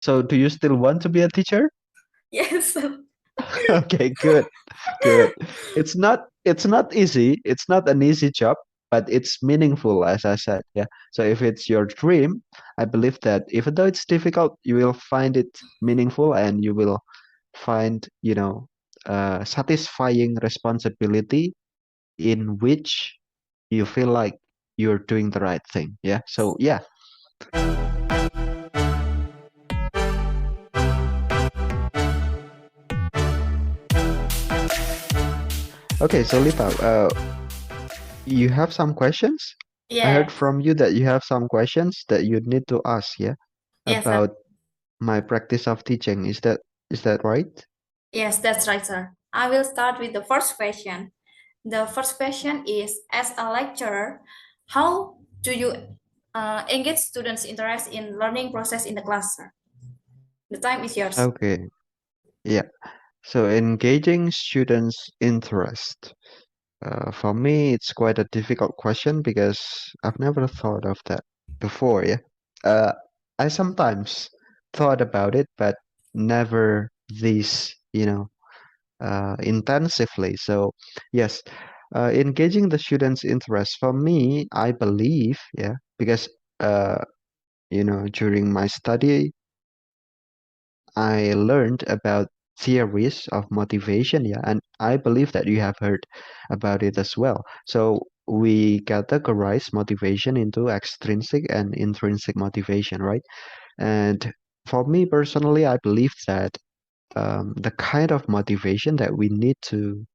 So do you still want to be a teacher? Yes. Okay, good, good. It's not easy. It's not an easy job, but it's meaningful, as I said. Yeah. So if it's your dream, I believe that even though it's difficult, you will find it meaningful and you will find, satisfying responsibility in which you feel like you're doing the right thing. Yeah. So yeah. Okay. So Lita, you have some questions? I heard Yes. from you that you have some questions that you need to ask, yeah, Yes, about my practice of teaching. Is that right? yes, that's right, sir. I will start with the first question. The first question is, as a lecturer, how do you engage students' interest in learning process in the class, sir? The time is yours. Okay. Yeah. So engaging students' interest. For me, it's quite a difficult question because I've never thought of that before, yeah. Uh, I sometimes thought about it, but never this, intensively. So, yes, engaging the students' interest for me, I believe, yeah, because during my study, I learned about theories of motivation, yeah, and I believe that you have heard about it as well. So we categorize motivation into extrinsic and intrinsic motivation, right? And for me personally, I believe that the kind of motivation that we need to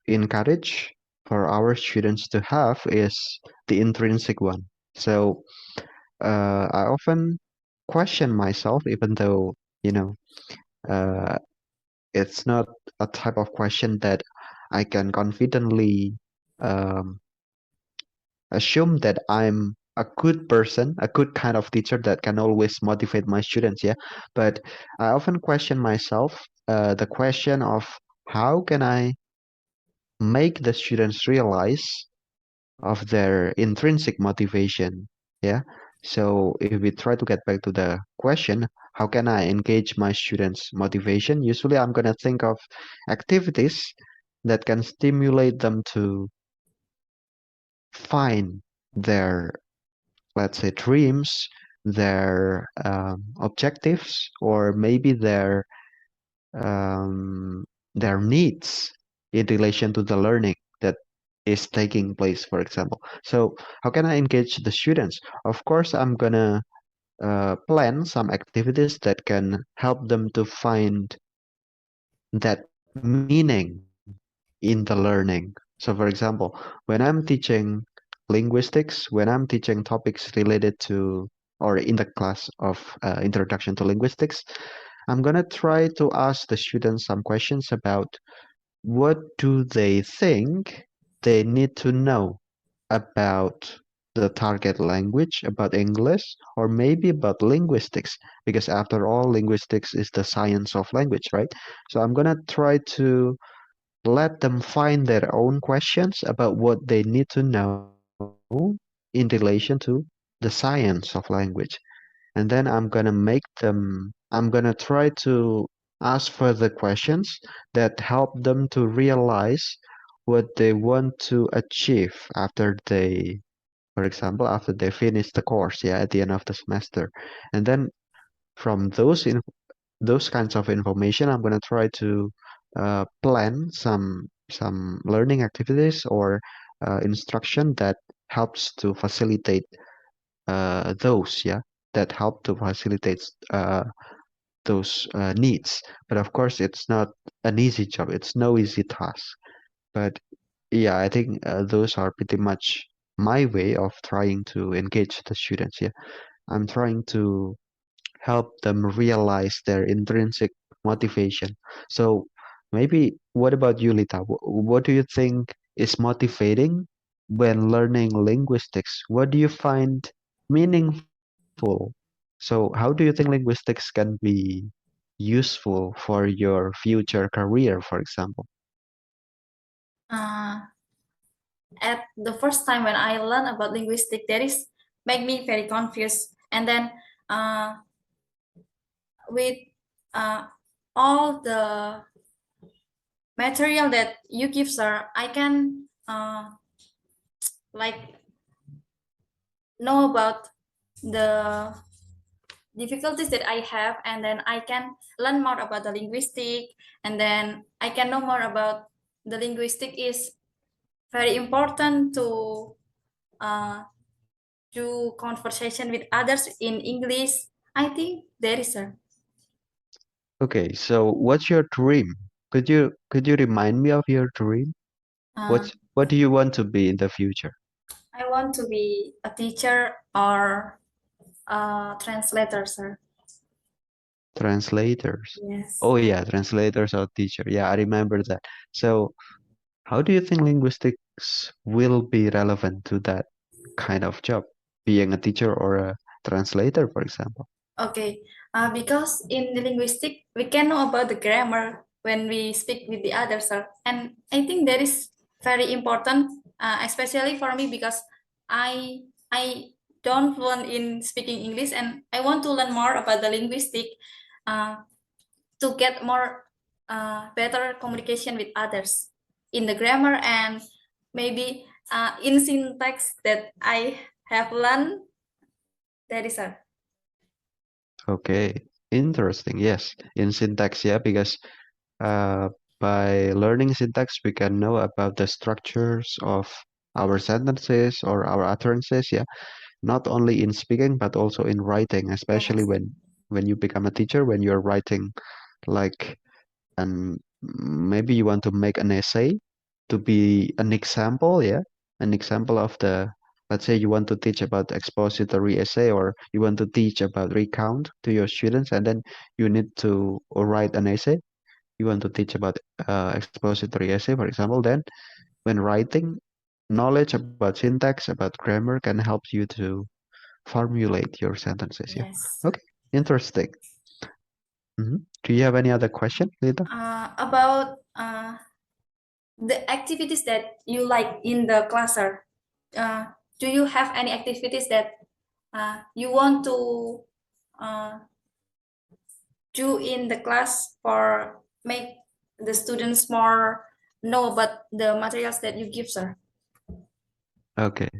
encourage for our students to have is the intrinsic one. So I often question myself, even though you know uh, it's not a type of question that I can confidently um, assume that I'm a good person, a good kind of teacher that can always motivate my students. Yeah, but I often question myself. The question of how can I make the students realize of their intrinsic motivation. Yeah. So if we try to get back to the question, how can I engage my students' motivation? Usually I'm going to think of activities that can stimulate them to find their, let's say, dreams, their objectives, or maybe um, their needs in relation to the learning that is taking place, for example. So, how can I engage the students? Of course, I'm gonna plan some activities that can help them to find that meaning in the learning. So, for example, when I'm teaching linguistics, when I'm teaching topics related to or in the class of introduction to linguistics, I'm gonna try to ask the students some questions about what do they think they need to know about the target language, about English, or maybe about linguistics? Because after all, linguistics is the science of language, right? So I'm gonna try to let them find their own questions about what they need to know in relation to the science of language. And then I'm gonna try to ask further questions that help them to realize what they want to achieve after for example, after they finish the course, yeah, at the end of the semester. And then from those kinds of information, I'm gonna try to plan some learning activities or instruction that helps to facilitate those, yeah, that help to facilitate those needs. But of course, it's not an easy job. It's no easy task. But yeah, I think those are pretty much my way of trying to engage the students. Yeah, I'm trying to help them realize their intrinsic motivation. So maybe what about you, Lita? What do you think is motivating when learning linguistics? What do you find meaningful? So how do you think linguistics can be useful for your future career, for example? Uh, at the first time when I learned about linguistic, that is make me very confused. And then uh, with uh, all the material that you give, sir, I can like know about the difficulties that I have, and then I can learn more about the linguistic, and then I can know more about the linguistic is very important to uh, do conversation with others in English. I think there is a Okay, so what's your dream? Could you remind me of your dream? uh, What do you want to be in the future? I want to be a teacher or a translator, sir. Translators. Yes. Oh yeah, translators or teacher. Yeah, I remember that. So how do you think linguistics will be relevant to that kind of job, being a teacher or a translator, for example? Okay, because in the linguistic, we can know about the grammar when we speak with the others, sir. And I think that is very important, especially for me because I don't fluent in speaking English, and I want to learn more about the linguistic uh, to get more better communication with others in the grammar, and maybe in syntax that I have learned. That is, sir. Okay, interesting. Yes, in syntax, yeah, because uh, by learning syntax, we can know about the structures of our sentences or our utterances, yeah, not only in speaking but also in writing, especially Yes. when you become a teacher, when you're writing like and maybe you want to make an essay to be an example, yeah, an example of the, let's say you want to teach about expository essay or you want to teach about recount to your students, and then you need to write an essay. You want to teach about expository essay, for example, then when writing, knowledge about syntax, about grammar can help you to formulate your sentences. Yeah. Yes. Okay. Interesting. Do you have any other question, Lita? About the activities that you like in the class, sir. Uh, do you have any activities that you want to uh, do in the class for make the students more know about the materials that you give, sir? Okay.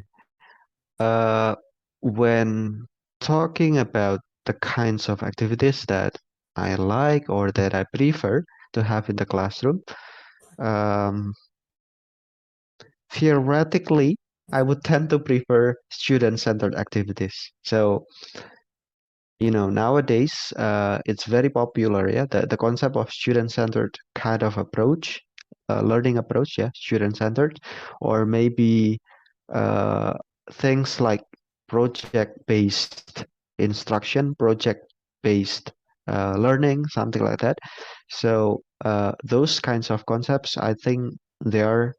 Uh, when talking about the kinds of activities that I like or that I prefer to have in the classroom, um, theoretically, I would tend to prefer student-centered activities. So, nowadays, it's very popular, yeah, the concept of student-centered kind of approach, learning approach, yeah, student-centered, or maybe uh, things like project-based instruction, project-based learning, something like that. So those kinds of concepts, I think they are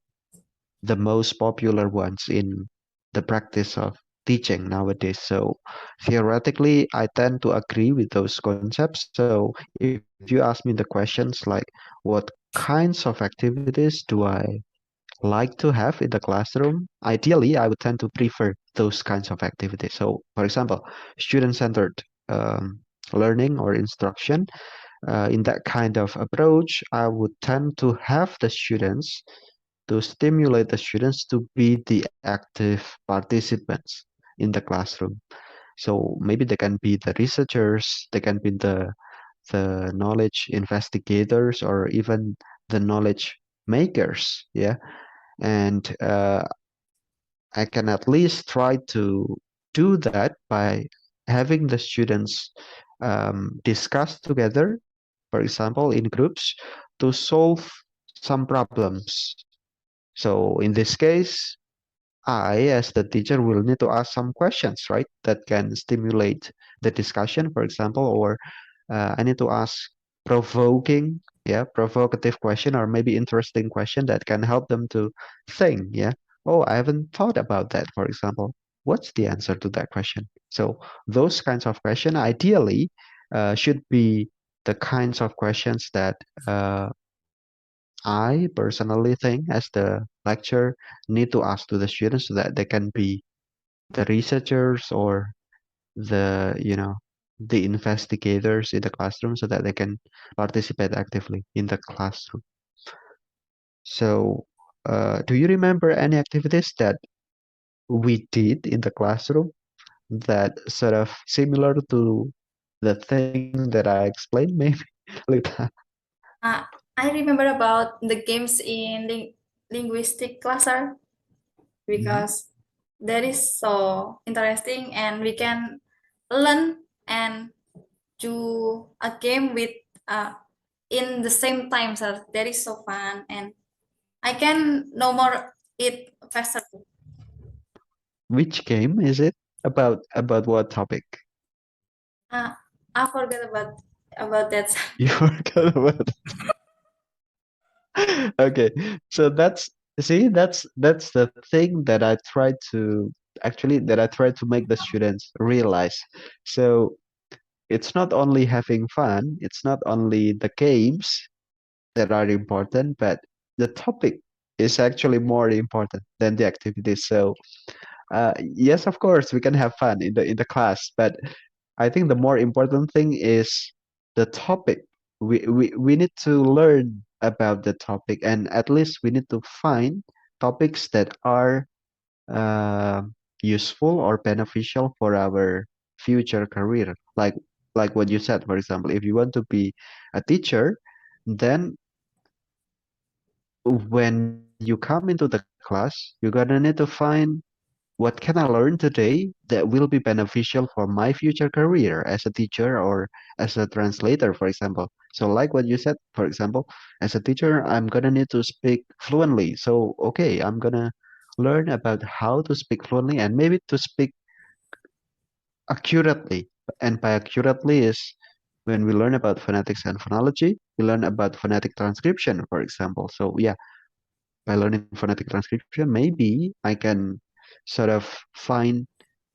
the most popular ones in the practice of teaching nowadays. So theoretically, I tend to agree with those concepts. So if you ask me the questions like what kinds of activities do I like to have in the classroom, ideally, I would tend to prefer those kinds of activities. So, for example, student-centered learning or instruction. In that kind of approach, I would tend to have the students to stimulate the students to be the active participants in the classroom. So maybe they can be the researchers, they can be the knowledge investigators, or even the knowledge makers. Yeah, and I can at least try to do that by having the students discuss together, for example, in groups, to solve some problems. So in this case, I, as the teacher, will need to ask some questions, right? That can stimulate the discussion, for example, or I need to ask provoking, yeah, provocative question, or maybe interesting question that can help them to think, yeah. Oh, I haven't thought about that, for example. What's the answer to that question? So those kinds of question, ideally, should be the kinds of questions that I personally think as the lecturer need to ask to the students so that they can be the researchers or the the investigators in the classroom so that they can participate actively in the classroom. So, do you remember any activities that we did in the classroom that sort of similar to the thing that I explained, maybe like that? Uh, I remember about the games in linguistic class Mhm. because that is so interesting and we can learn and do a game with uh, in the same time. So that is so fun and I can know more it faster. Which game is it? About what topic? Uh, I forgot about that. You forgot about. Okay, so that's the thing that I try to actually that I try to make the students realize. So it's not only having fun, it's not only the games that are important, but the topic is actually more important than the activities. So yes, of course, we can have fun in the class, but I think the more important thing is the topic. We need to learn about the topic, and at least we need to find topics that are uh, useful or beneficial for our future career. Like what you said, for example, if you want to be a teacher, then when you come into the class, you're gonna need to find what can I learn today that will be beneficial for my future career as a teacher or as a translator, for example? So, like what you said, for example, as a teacher, I'm gonna need to speak fluently. So, okay, I'm gonna learn about how to speak fluently and maybe to speak accurately. And by accurately is when we learn about phonetics and phonology, we learn about phonetic transcription, for example. So, yeah, by learning phonetic transcription, maybe I can sort of find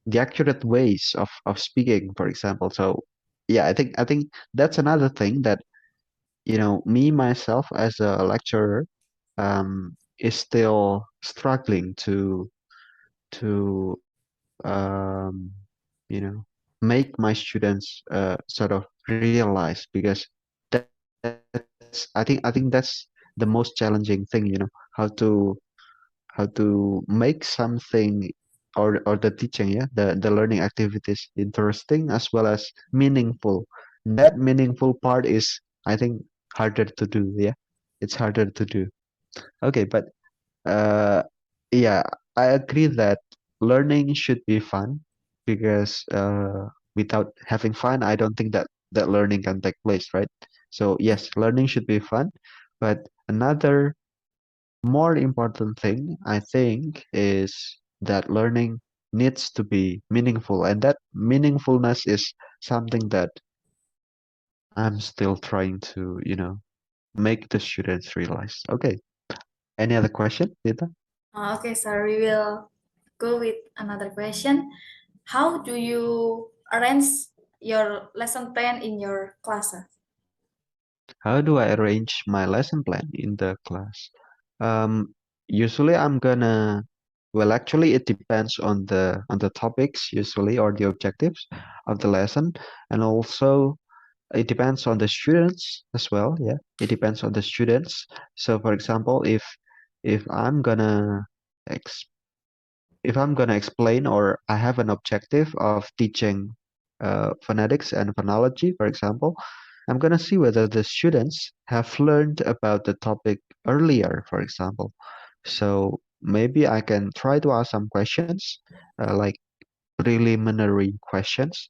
the accurate ways of speaking, for example. So yeah, I think that's another thing that me myself as a lecturer is still struggling to um, make my students sort of realize because I think that's the most challenging thing, how to make something or the teaching, yeah, the learning activities interesting as well as meaningful. That meaningful part is, I think, harder to do. Yeah, it's harder to do. Okay, but uh, yeah, I agree that learning should be fun because without having fun, I don't think that learning can take place, right? So yes, learning should be fun, but another more important thing, I think, is that learning needs to be meaningful, and that meaningfulness is something that I'm still trying to, make the students realize. Okay. Any other question, Rita? Okay, sir, we will go with another question. How do you arrange your lesson plan in your class? How do I arrange my lesson plan in the class? Usually I'm gonna, well, actually it depends on the topics usually or the objectives of the lesson, and also it depends on the students as well. Yeah, it depends on the students. So for example, if I'm gonna ex if I'm gonna explain or I have an objective of teaching phonetics and phonology, for example, I'm gonna see whether the students have learned about the topic earlier, for example. So maybe I can try to ask some questions, like preliminary questions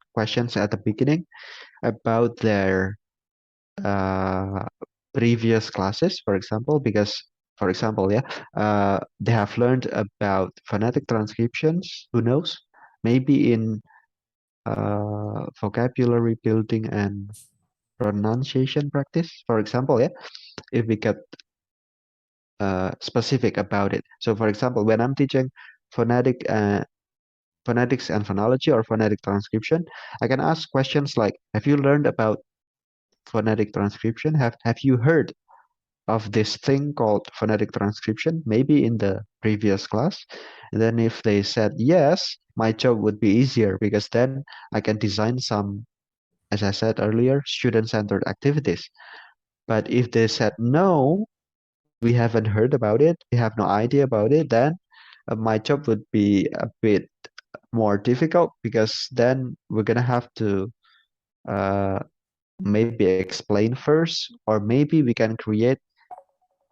at the beginning about their uh, previous classes, for example, because, for example, yeah, they have learned about phonetic transcriptions. Who knows? Maybe in vocabulary building and pronunciation practice, for example, yeah, if we get specific about it. So, for example, when I'm teaching phonetic phonetics and phonology or phonetic transcription, I can ask questions like, "Have you learned about phonetic transcription? Have you heard of this thing called phonetic transcription, maybe in the previous class?" And then if they said yes, my job would be easier because then I can design some as I said earlier, student-centered activities. But if they said no, we haven't heard about it, we have no idea about it, then my job would be a bit more difficult because then we're gonna have to uh, maybe explain first, or maybe we can create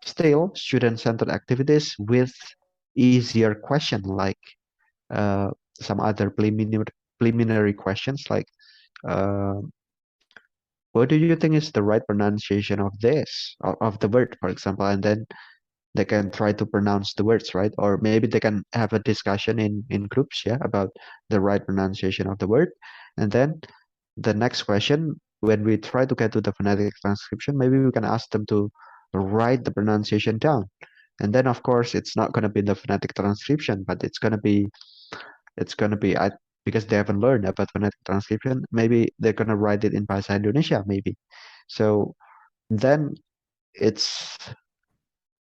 still student-centered activities with easier question like uh, some other preliminary questions like uh, what do you think is the right pronunciation of this of the word, for example, and then they can try to pronounce the words right, or maybe they can have a discussion in groups, yeah, about the right pronunciation of the word. And then the next question, when we try to get to the phonetic transcription, maybe we can ask them to write the pronunciation down. And then of course it's not going to be the phonetic transcription, but it's going to be because they haven't learned about phonetic transcription, maybe they're going to write it in Bahasa Indonesia maybe. So then it's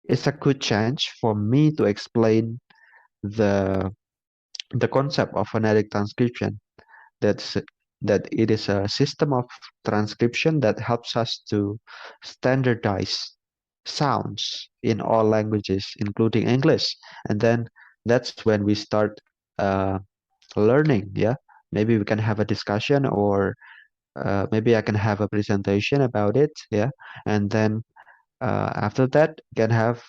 it's a good chance for me to explain the the concept of phonetic transcription. That's that it is a system of transcription that helps us to standardize sounds in all languages, including English. And then that's when we start uh, learning. Yeah, maybe we can have a discussion, or maybe I can have a presentation about it. Yeah, and then after that, can have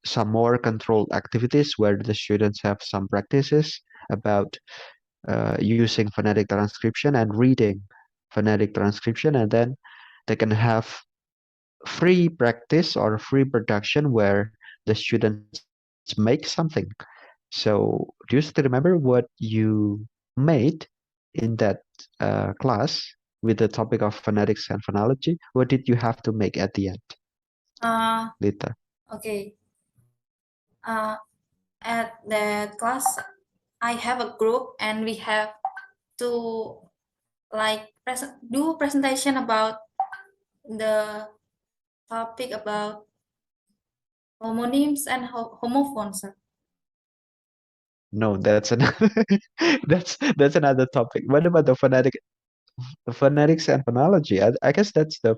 some more controlled activities where the students have some practices about using phonetic transcription and reading phonetic transcription, and then they can have free practice or free production where the students make something. So, do you still remember what you made in that class with the topic of phonetics and phonology? What did you have to make at the end, Uh, Lita? okay. Uh, at that class, I have a group and we have to like do presentation about the topic about homonyms and homophones. No, that's another that's another topic. What about the phonetics and phonology? I guess that's the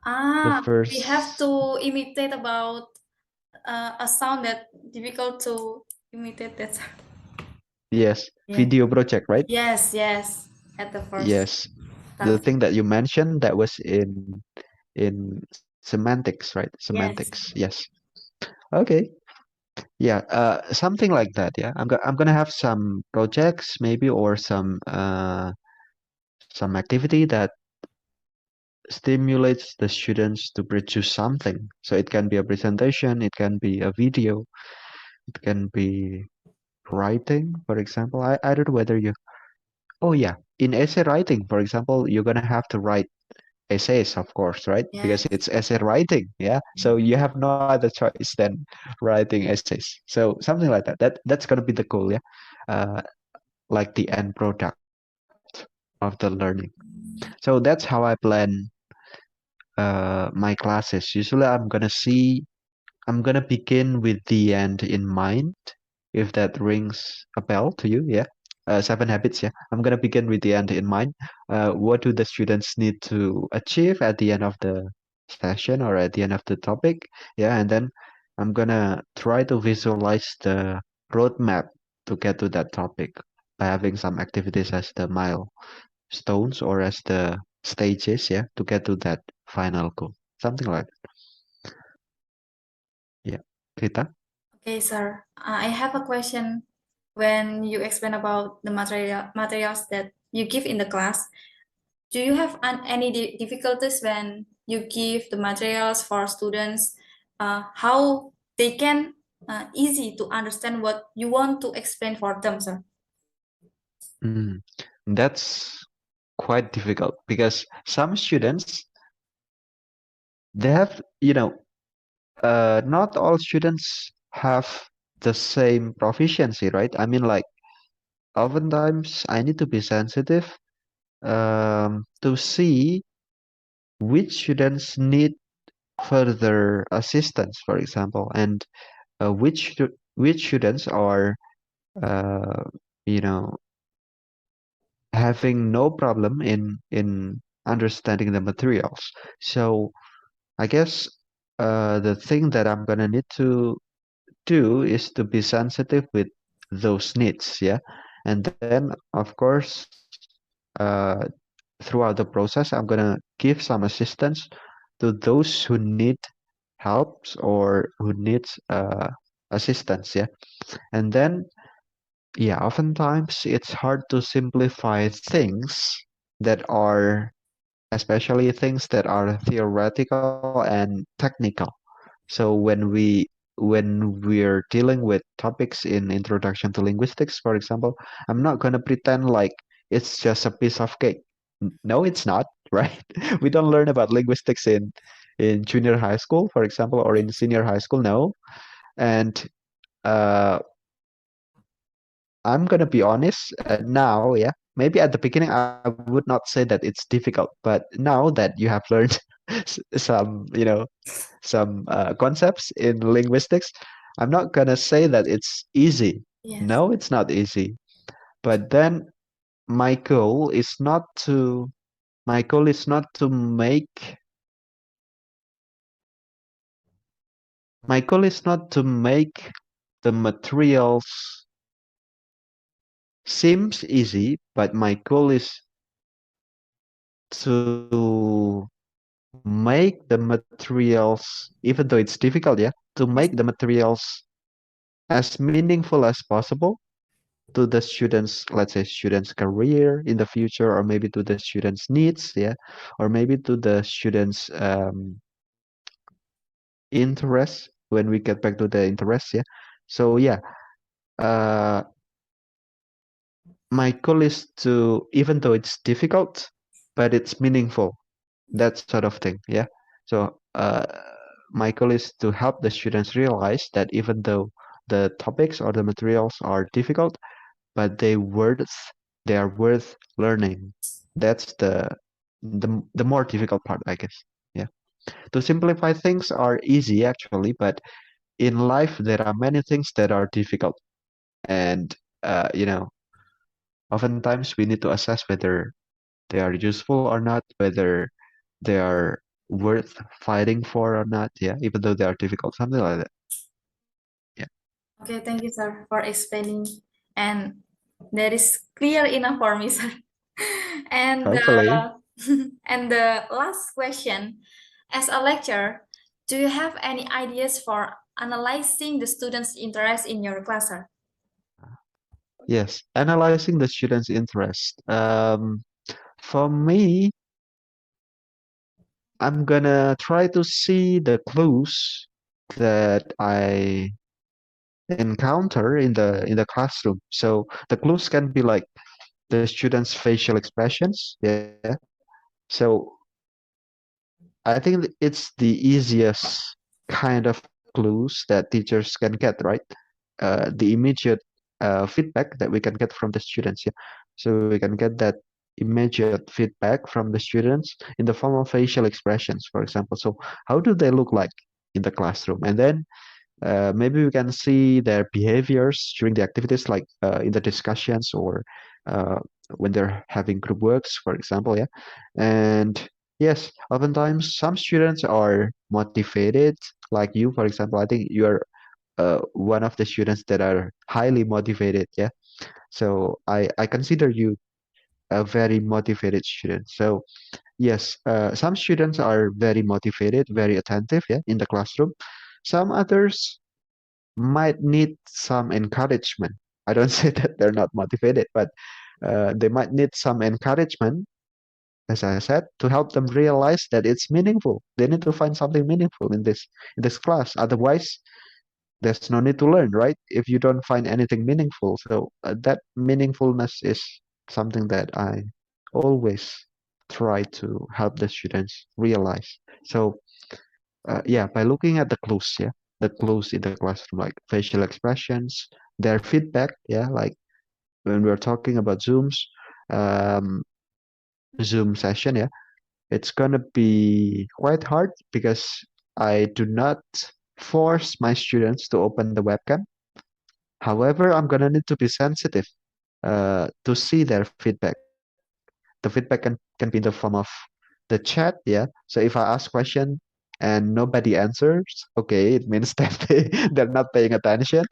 We have first to imitate about a sound that difficult to imitate. That. yes, Yeah. video project, right? Yes. Yes. At the first Yes. The topic. thing that you mentioned that was in semantics, right? Semantics. Yes. Yes. Okay. Yeah, something like that. Yeah, I'm gonna have some projects maybe, or some activity that stimulates the students to produce something. So it can be a presentation, it can be a video, it can be writing, for example. I don't know whether you. Oh yeah, in essay writing, for example, you're gonna have to write essays, of course, right? Because Yes. it's essay writing. Yeah, so you have no other choice than writing essays. So something like that. That's gonna be the goal. Yeah, uh, like the end product of the learning. So that's how I plan my classes. Usually, I'm gonna begin with the end in mind, if that rings a bell to you. Yeah. Seven habits. Yeah. I'm gonna begin with the end in mind. What do the students need to achieve at the end of the session or at the end of the topic? Yeah. And then I'm gonna try to visualize the roadmap to get to that topic by having some activities as the milestones or as the stages. Yeah. To get to that final goal. Something like that. Yeah. Rita? Okay, sir. I have a question. When you explain about the materials that you give in the class, do you have any difficulties when you give the materials for students? How they can easy to understand what you want to explain for them, sir? Mm, that's quite difficult because some students they have, not all students have the same proficiency, right? I mean, like oftentimes I need to be sensitive to see which students need further assistance, for example, and which students are, uh, you know, having no problem in understanding the materials. So I guess the thing that I'm gonna need to do is to be sensitive with those needs, yeah. And then of course, uh, throughout the process, I'm gonna give some assistance to those who need helps or who needs assistance, yeah. And then, yeah, oftentimes it's hard to simplify things that are, especially things that are theoretical and technical. So when we're dealing with topics in Introduction to Linguistics, for example, I'm not gonna pretend like it's just a piece of cake. No, it's not, right? We don't learn about linguistics in junior high school, for example, or in senior high school. No, and uh, I'm gonna be honest now. Yeah, maybe at the beginning I would not say that it's difficult, but now that you have learned some, some concepts in linguistics, I'm not gonna say that it's easy. Yes. No, it's not easy. But then my goal is not to my goal is not to make my goal is not to make the materials seems easy, but my goal is to make the materials, even though it's difficult, yeah, to Yes. make the materials as meaningful as possible to the students, let's say students' career in the future, or maybe to the students' needs, yeah, or maybe to the students' interest when we get back to the interest, yeah. So yeah, uh, my goal is to, even though it's difficult, but it's meaningful, that sort of thing, yeah. So my goal is to help the students realize that even though the topics or the materials are difficult, but they are worth learning. That's the more difficult part, I guess. Yeah. To simplify things are easy actually, but in life there are many things that are difficult, and oftentimes we need to assess whether they are useful or not, whether they are worth fighting for or not. Yeah, even though they are difficult, something like that. Yeah. Okay, thank you, sir, for explaining. And that is clear enough for me, sir. And Hopefully. and the last question, as a lecturer, do you have any ideas for analyzing the students' interest in your class, sir? Yes, analyzing the students' interest. For me, I'm gonna try to see the clues that I encounter in the classroom. So the clues can be like the students' facial expressions. Yeah. So I think it's the easiest kind of clues that teachers can get, right? The immediate feedback that we can get from the students. Yeah. So we can get that immediate feedback from the students in the form of facial expressions, for example. So how do they look like in the classroom? And then maybe we can see their behaviors during the activities, like in the discussions or uh, when they're having group works, for example. Yeah. And yes, oftentimes some students are motivated, like you, for example. I think you are one of the students that are highly motivated. Yeah. So I consider you a very motivated student. So yes, some students are very motivated, very attentive, yeah, in the classroom. Some others might need some encouragement. I don't say that they're not motivated, but they might need some encouragement, as I said, to help them realize that it's meaningful. They need to find something meaningful in this class. Otherwise, there's no need to learn, right? If you don't find anything meaningful. So that meaningfulness is something that I always try to help the students realize. So yeah, by looking at the clues, yeah, the clues in the classroom, like facial expressions, their feedback, yeah, like when we're talking about um, Zoom session, yeah, it's gonna be quite hard because I do not force my students to open the webcam. However, I'm gonna need to be sensitive to see their feedback. the feedback can be in the form of the chat. Yeah. So if I ask question and nobody answers, okay, it means that they're not paying attention.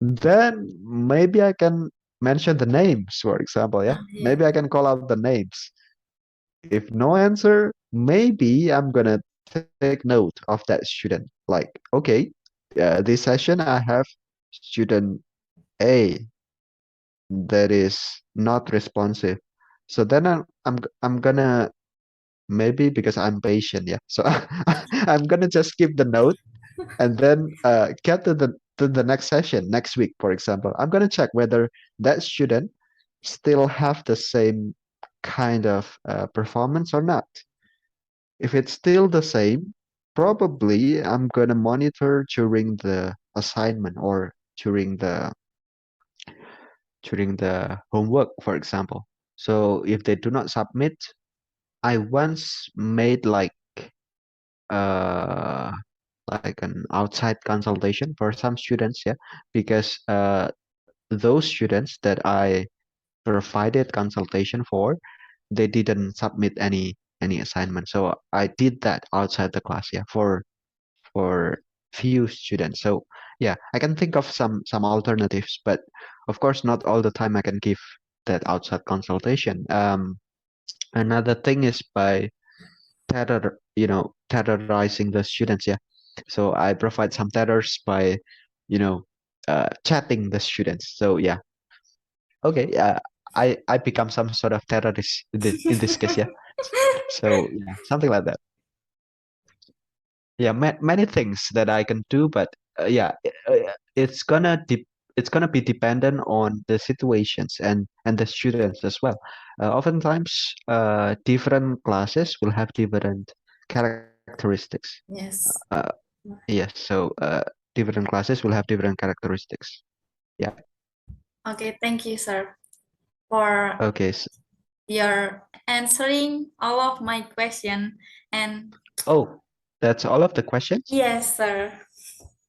Then maybe I can mention the names, for example. Yeah. Yeah. Maybe I can call out the names. If no answer, maybe I'm gonna take note of that student. Like, okay, this session I have student A that is not responsive. So then I'm gonna, maybe because I'm patient, yeah. So I'm gonna just keep the note and then get to the next session next week, for example. I'm gonna check whether that student still have the same kind of performance or not. If it's still the same, probably I'm gonna monitor during the assignment or during the homework, for example. So if they do not submit, I once made uh like an outside consultation for some students, yeah, because those students that I provided consultation for, they didn't submit any assignment. So I did that outside the class, yeah, for few students. So yeah, I can think of some alternatives, but of course not all the time I can give that outside consultation. Another thing is by terrorizing the students. Yeah, so I provide some terrors by you know chatting the students. So yeah, okay, I become some sort of terrorist in this case. Yeah, so yeah, something like that. Yeah, many things that I can do, but yeah, it's gonna be dependent on the situations and the students as well. Oftentimes, different classes will have different characteristics. Yes. Yes, so different classes will have different characteristics. Yeah. Okay, thank you, sir, for Okay. your answering all of my question. And Oh, that's all of the questions? yes, sir.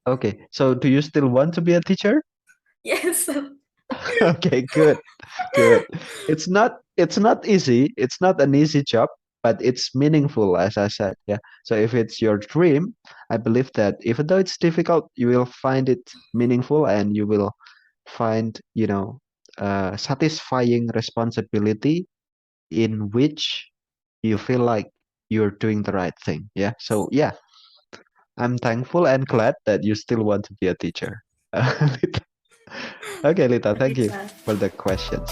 Okay. So do you still want to be a teacher? Yes, sir. Okay, good. Good. It's not easy. It's not an easy job, but it's meaningful, as I said. Yeah. So if it's your dream, I believe that even though it's difficult, you will find it meaningful and you will find, satisfying responsibility in which you feel like you're doing the right thing. Yeah. So yeah, I'm thankful and glad that you still want to be a teacher. Okay, Lita, Thank thank you, you sir. for the questions.